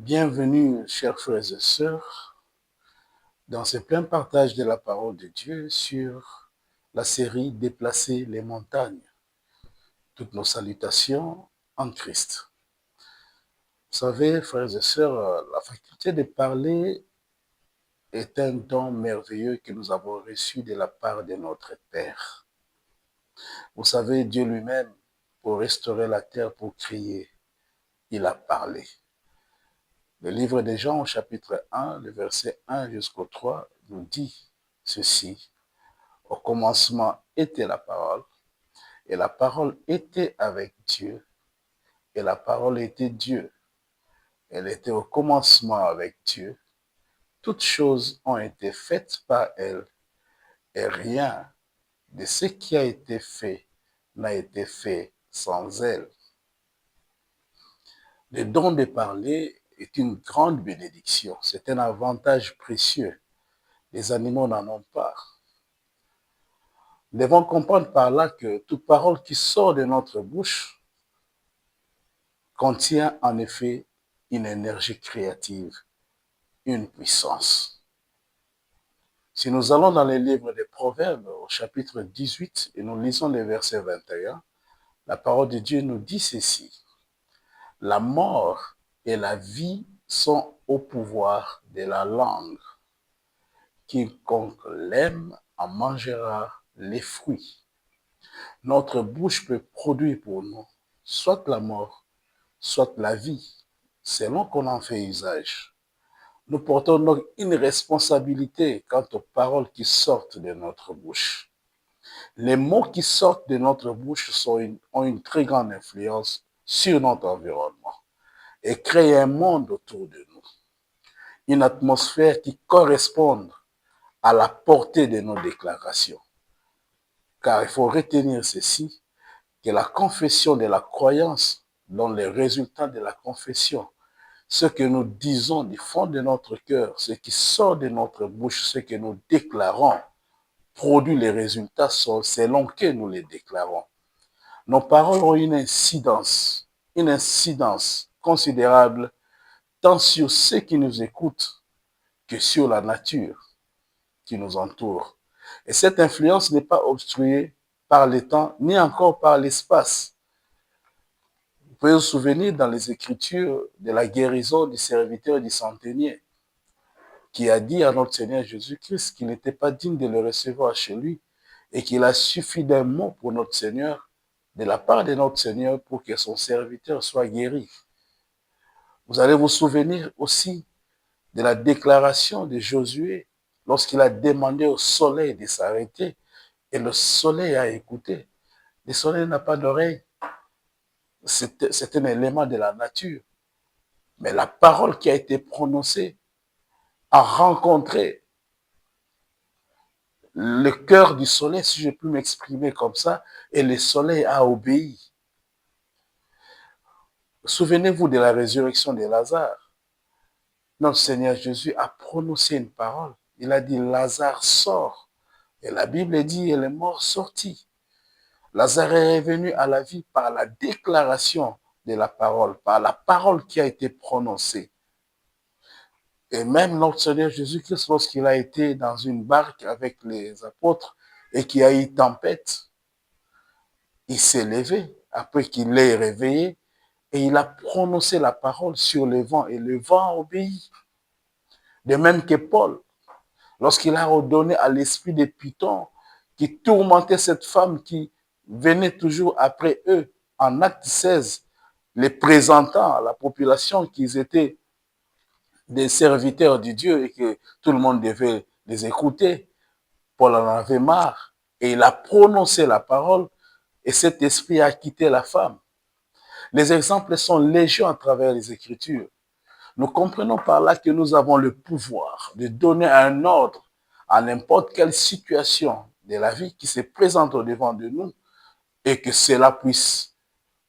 Bienvenue, chers frères et sœurs, dans ce plein partage de la parole de Dieu sur la série Déplacer les montagnes. Toutes nos salutations en Christ. Vous savez, frères et sœurs, la faculté de parler est un don merveilleux que nous avons reçu de la part de notre Père. Vous savez, Dieu lui-même, pour restaurer la terre, pour créer, il a parlé. Le livre de Jean, au chapitre 1, le verset 1 jusqu'au 3, nous dit ceci. Au commencement était la parole, et la parole était avec Dieu, et la parole était Dieu. Elle était au commencement avec Dieu. Toutes choses ont été faites par elle, et rien de ce qui a été fait n'a été fait sans elle. Le don de parler est une grande bénédiction. C'est un avantage précieux. Les animaux n'en ont pas. Nous devons comprendre par là que toute parole qui sort de notre bouche contient en effet une énergie créative, une puissance. Si nous allons dans les livres des Proverbes, au chapitre 18, et nous lisons les versets 21, la parole de Dieu nous dit ceci. La mort et la vie sont au pouvoir de la langue. Quiconque l'aime en mangera les fruits. Notre bouche peut produire pour nous soit la mort, soit la vie, selon qu'on en fait usage. Nous portons donc une responsabilité quant aux paroles qui sortent de notre bouche. Les mots qui sortent de notre bouche ont une très grande influence sur notre environnement et créent un monde autour de nous, une atmosphère qui corresponde à la portée de nos déclarations. Car il faut retenir ceci, que la confession de la croyance donne les résultats de la confession. Ce que nous disons du fond de notre cœur, ce qui sort de notre bouche, ce que nous déclarons, produit les résultats selon que nous les déclarons. Nos paroles ont une incidence considérable, tant sur ceux qui nous écoutent que sur la nature qui nous entoure. Et cette influence n'est pas obstruée par le temps, ni encore par l'espace. Vous pouvez vous souvenir dans les Écritures de la guérison du serviteur du centenier, qui a dit à notre Seigneur Jésus-Christ qu'il n'était pas digne de le recevoir chez lui et qu'il a suffi d'un mot pour notre Seigneur, de la part de notre Seigneur, pour que son serviteur soit guéri. Vous allez vous souvenir aussi de la déclaration de Josué lorsqu'il a demandé au soleil de s'arrêter et le soleil a écouté. Le soleil n'a pas d'oreille. C'est un élément de la nature. Mais la parole qui a été prononcée a rencontré le cœur du soleil, si je peux m'exprimer comme ça, et le soleil a obéi. Souvenez-vous de la résurrection de Lazare. Notre Seigneur Jésus a prononcé une parole. Il a dit, Lazare sort. Et la Bible dit, il est mort sorti. Lazare est revenu à la vie par la déclaration de la parole, par la parole qui a été prononcée. Et même notre Seigneur Jésus-Christ, lorsqu'il a été dans une barque avec les apôtres et qu'il y a eu tempête, il s'est levé après qu'il l'ait réveillé et il a prononcé la parole sur le vent et le vent a obéi. De même que Paul, lorsqu'il a ordonné à l'esprit des Pythons qui tourmentait cette femme qui venait toujours après eux, en acte 16, les présentant à la population qu'ils étaient des serviteurs de Dieu et que tout le monde devait les écouter. Paul en avait marre et il a prononcé la parole et cet esprit a quitté la femme. Les exemples sont légion à travers les Écritures. Nous comprenons par là que nous avons le pouvoir de donner un ordre à n'importe quelle situation de la vie qui se présente au devant de nous et que cela puisse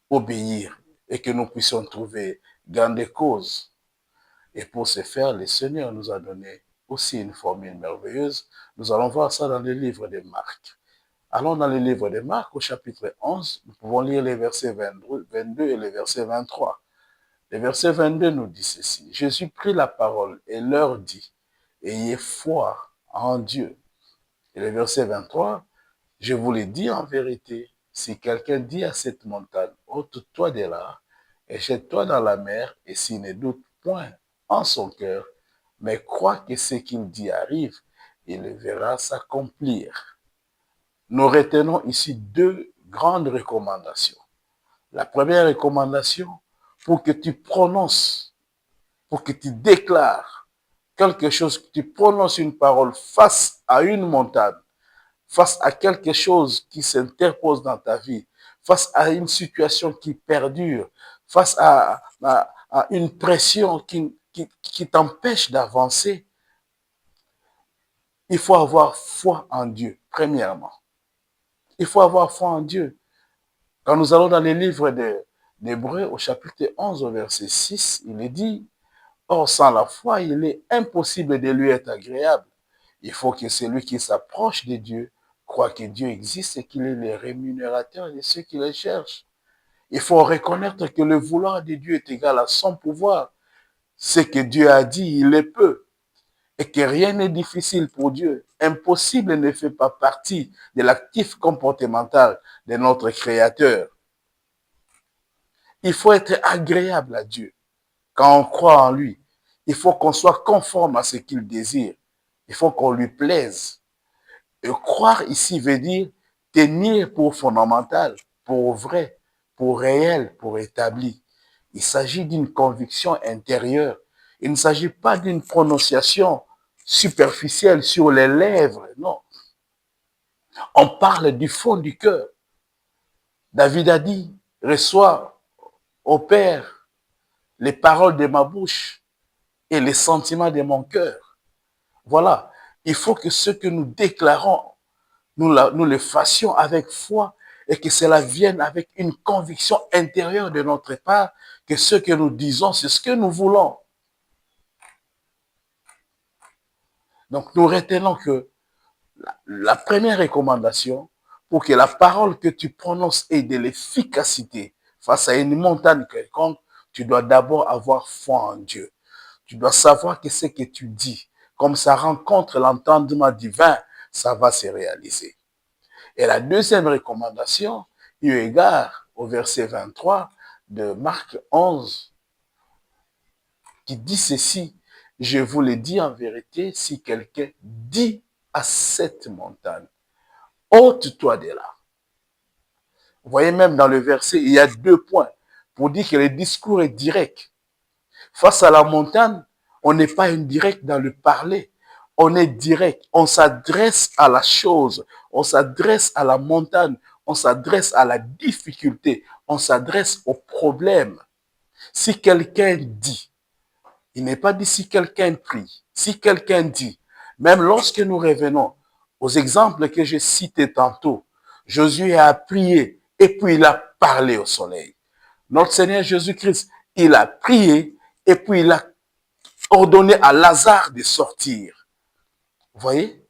obéir et que nous puissions trouver gain de cause. Et pour ce faire, le Seigneur nous a donné aussi une formule merveilleuse. Nous allons voir ça dans le livre de Marc. Allons dans le livre de Marc au chapitre 11. Nous pouvons lire les versets 22 et les versets 23. Le verset 22 nous dit ceci. Jésus prit la parole et leur dit, ayez foi en Dieu. Et le verset 23, je vous le dis en vérité, si quelqu'un dit à cette montagne, ôte-toi de là et jette-toi dans la mer, et s'il ne doute point en son cœur, mais croit que ce qu'il dit arrive, il le verra s'accomplir. Nous retenons ici deux grandes recommandations. La première recommandation, pour que tu prononces, pour que tu déclares quelque chose, que tu prononces une parole face à une montagne, face à quelque chose qui s'interpose dans ta vie, face à une situation qui perdure, face à une pression qui t'empêche d'avancer, il faut avoir foi en Dieu, premièrement. Il faut avoir foi en Dieu. Quand nous allons dans les livres d'Hébreux, au chapitre 11, au verset 6, il est dit, or, sans la foi, il est impossible de lui être agréable. Il faut que celui qui s'approche de Dieu croit que Dieu existe et qu'il est le rémunérateur de ceux qui le cherchent. Il faut reconnaître que le vouloir de Dieu est égal à son pouvoir. Ce que Dieu a dit, il le peut. Et que rien n'est difficile pour Dieu. Impossible ne fait pas partie de l'actif comportemental de notre Créateur. Il faut être agréable à Dieu. Quand on croit en lui, il faut qu'on soit conforme à ce qu'il désire. Il faut qu'on lui plaise. Et croire ici veut dire tenir pour fondamental, pour vrai, pour réel, pour établi. Il s'agit d'une conviction intérieure. Il ne s'agit pas d'une prononciation superficielle sur les lèvres, non. On parle du fond du cœur. David a dit, reçois, ô Père, les paroles de ma bouche et les sentiments de mon cœur. Voilà, il faut que ce que nous déclarons, nous le fassions avec foi et que cela vienne avec une conviction intérieure de notre part que ce que nous disons, c'est ce que nous voulons. Donc nous retenons que la première recommandation, pour que la parole que tu prononces ait de l'efficacité face à une montagne quelconque, tu dois d'abord avoir foi en Dieu. Tu dois savoir que ce que tu dis, comme ça rencontre l'entendement divin, ça va se réaliser. Et la deuxième recommandation, eu égard au verset 23 de Marc 11, qui dit ceci, je vous le dis en vérité, si quelqu'un dit à cette montagne, ôte-toi de là. Vous voyez même dans le verset, il y a deux points pour dire que le discours est direct. Face à la montagne, on n'est pas indirect dans le parler. On est direct. On s'adresse à la chose. On s'adresse à la montagne. On s'adresse à la difficulté. On s'adresse au problème. Si quelqu'un dit, il n'est pas dit si quelqu'un prie. Si quelqu'un dit, même lorsque nous revenons aux exemples que j'ai cités tantôt, Josué a prié et puis il a parlé au soleil. Notre Seigneur Jésus-Christ, il a prié et puis il a ordonné à Lazare de sortir. Vous voyez?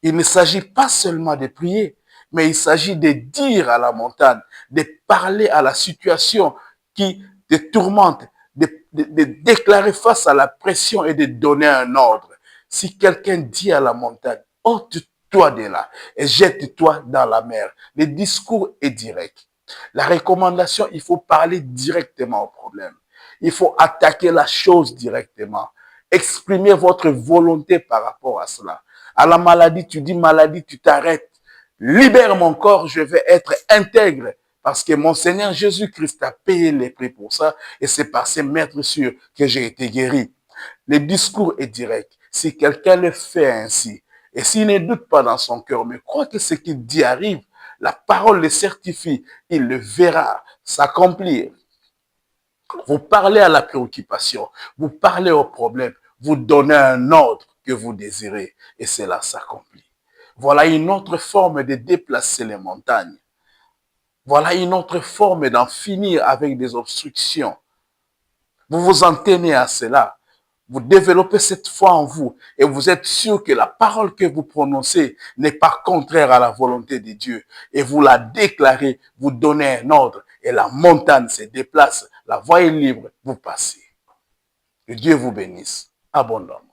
Il ne s'agit pas seulement de prier, mais il s'agit de dire à la montagne, de parler à la situation qui te tourmente, de déclarer face à la pression et de donner un ordre. Si quelqu'un dit à la montagne, ôte-toi de là et jette-toi dans la mer, le discours est direct. La recommandation, il faut parler directement au problème. Il faut attaquer la chose directement. Exprimer votre volonté par rapport à cela. À la maladie, tu dis maladie, tu t'arrêtes. Libère mon corps, je vais être intègre. Parce que mon Seigneur Jésus-Christ a payé les prix pour ça. Et c'est par ses maîtres sûrs que j'ai été guéri. Le discours est direct. Si quelqu'un le fait ainsi, et s'il ne doute pas dans son cœur, mais croit que ce qu'il dit arrive, la parole le certifie, il le verra s'accomplir. Vous parlez à la préoccupation, vous parlez au problème, vous donnez un ordre que vous désirez et cela s'accomplit. Voilà une autre forme de déplacer les montagnes. Voilà une autre forme d'en finir avec des obstructions. Vous vous en tenez à cela. Vous développez cette foi en vous et vous êtes sûr que la parole que vous prononcez n'est pas contraire à la volonté de Dieu. Et vous la déclarez, vous donnez un ordre et la montagne se déplace. La voie est libre, vous passez. Que Dieu vous bénisse abondamment.